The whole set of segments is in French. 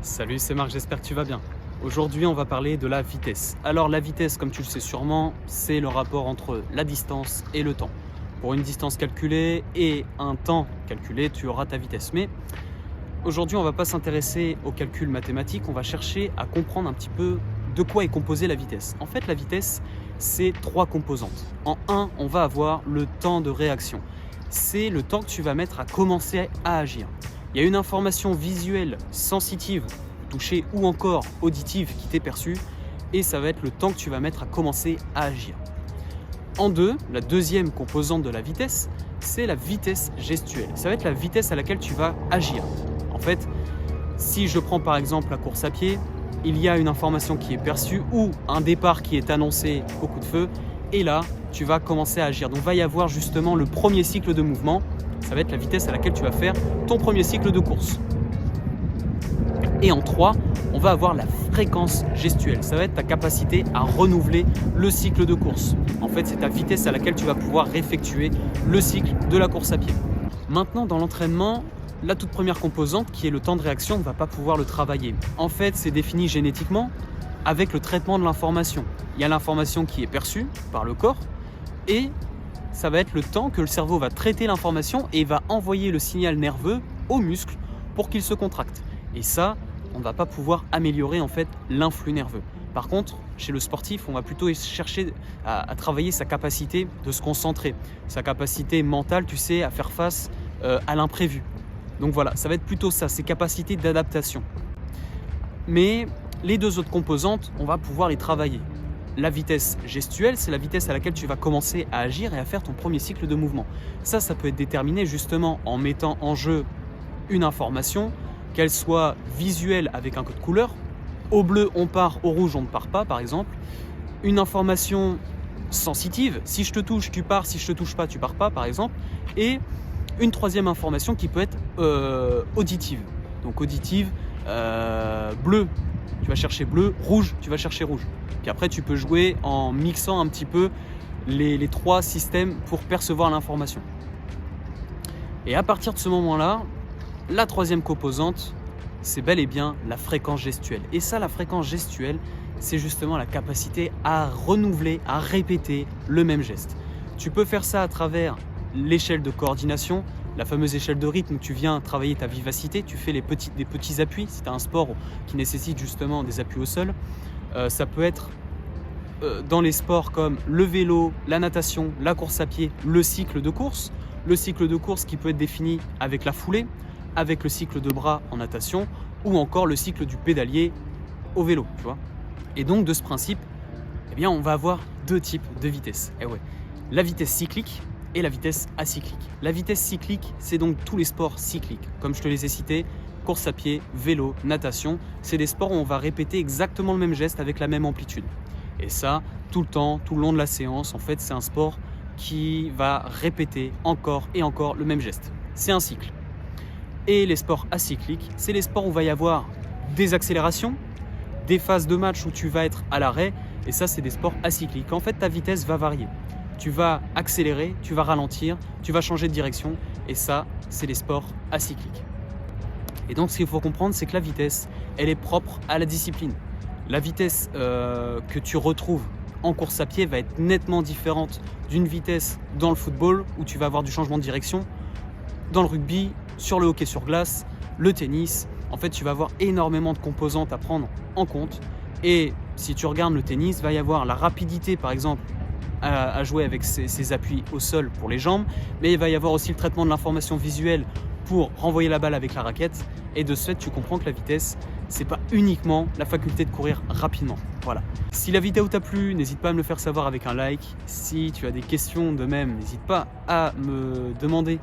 Salut, c'est Marc, j'espère que tu vas bien. Aujourd'hui, on va parler de la vitesse. Alors la vitesse, comme tu le sais sûrement, c'est le rapport entre la distance et le temps. Pour une distance calculée et un temps calculé, tu auras ta vitesse. Mais aujourd'hui, on ne va pas s'intéresser au calcul mathématique, on va chercher à comprendre un petit peu de quoi est composée la vitesse. En fait, la vitesse, c'est trois composantes. En un, on va avoir le temps de réaction. C'est le temps que tu vas mettre à commencer à agir. Il y a une information visuelle, sensitive, touchée ou encore auditive qui t'est perçue et ça va être le temps que tu vas mettre à commencer à agir. En deux, la deuxième composante de la vitesse, c'est la vitesse gestuelle. Ça va être la vitesse à laquelle tu vas agir. En fait, si je prends par exemple la course à pied, il y a une information qui est perçue ou un départ qui est annoncé au coup de feu et là, tu vas commencer à agir. Donc, il va y avoir justement le premier cycle de mouvement. Ça va être la vitesse à laquelle tu vas faire ton premier cycle de course. Et en 3, on va avoir la fréquence gestuelle. Ça va être ta capacité à renouveler le cycle de course. En fait, c'est ta vitesse à laquelle tu vas pouvoir effectuer le cycle de la course à pied. Maintenant, dans l'entraînement, la toute première composante, qui est le temps de réaction, on ne va pas pouvoir le travailler. En fait, c'est défini génétiquement avec le traitement de l'information. Il y a l'information qui est perçue par le corps et ça va être le temps que le cerveau va traiter l'information et va envoyer le signal nerveux aux muscles pour qu'ils se contractent. Et ça, on ne va pas pouvoir améliorer en fait l'influx nerveux. Par contre, chez le sportif, on va plutôt chercher à travailler sa capacité de se concentrer, sa capacité mentale, tu sais, à faire face à l'imprévu. Donc voilà, ça va être plutôt ça, ses capacités d'adaptation. Mais les deux autres composantes, on va pouvoir les travailler. La vitesse gestuelle, c'est la vitesse à laquelle tu vas commencer à agir et à faire ton premier cycle de mouvement. Ça peut être déterminé justement en mettant en jeu une information, qu'elle soit visuelle avec un code couleur. Au bleu, on part, au rouge, on ne part pas, par exemple. Une information sensitive, si je te touche, tu pars, si je te touche pas, tu pars pas, par exemple. Et une troisième information qui peut être auditive. Donc auditive, bleu, tu vas chercher bleu, rouge, tu vas chercher rouge. Puis après, tu peux jouer en mixant un petit peu les trois systèmes pour percevoir l'information. Et à partir de ce moment-là, la troisième composante, c'est bel et bien la fréquence gestuelle. Et ça, la fréquence gestuelle, c'est justement la capacité à renouveler, à répéter le même geste. Tu peux faire ça à travers l'échelle de coordination, la fameuse échelle de rythme où tu viens travailler ta vivacité, tu fais des petits appuis, si tu as un sport qui nécessite justement des appuis au sol. Ça peut être dans les sports comme le vélo, la natation, la course à pied, le cycle de course. Le cycle de course qui peut être défini avec la foulée, avec le cycle de bras en natation ou encore le cycle du pédalier au vélo. Tu vois. Et donc de ce principe, eh bien, on va avoir deux types de vitesse. Eh ouais. La vitesse cyclique et la vitesse acyclique. La vitesse cyclique, c'est donc tous les sports cycliques. Comme je te les ai cités, course à pied, vélo, natation, c'est des sports où on va répéter exactement le même geste avec la même amplitude. Et ça, tout le temps, tout le long de la séance, en fait, c'est un sport qui va répéter encore et encore le même geste. C'est un cycle. Et les sports acycliques, c'est les sports où il va y avoir des accélérations, des phases de match où tu vas être à l'arrêt, et ça, c'est des sports acycliques. En fait, ta vitesse va varier. Tu vas accélérer, tu vas ralentir, tu vas changer de direction, et ça, c'est les sports acycliques. Et donc, ce qu'il faut comprendre, c'est que la vitesse, elle est propre à la discipline. La vitesse que tu retrouves en course à pied va être nettement différente d'une vitesse dans le football où tu vas avoir du changement de direction, dans le rugby, sur le hockey sur glace, le tennis. En fait, tu vas avoir énormément de composantes à prendre en compte. Et si tu regardes le tennis, il va y avoir la rapidité, par exemple, à jouer avec ses appuis au sol pour les jambes, mais il va y avoir aussi le traitement de l'information visuelle pour renvoyer la balle avec la raquette. Et de ce fait, tu comprends que la vitesse, c'est pas uniquement la faculté de courir rapidement. Voilà. Si la vidéo t'a plu, n'hésite pas à me le faire savoir avec un like. Si tu as des questions de même, n'hésite pas à me demander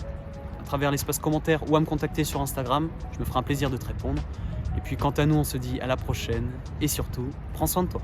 à travers l'espace commentaire ou à me contacter sur Instagram. Je me ferai un plaisir de te répondre. Et puis quant à nous, on se dit à la prochaine et surtout, prends soin de toi.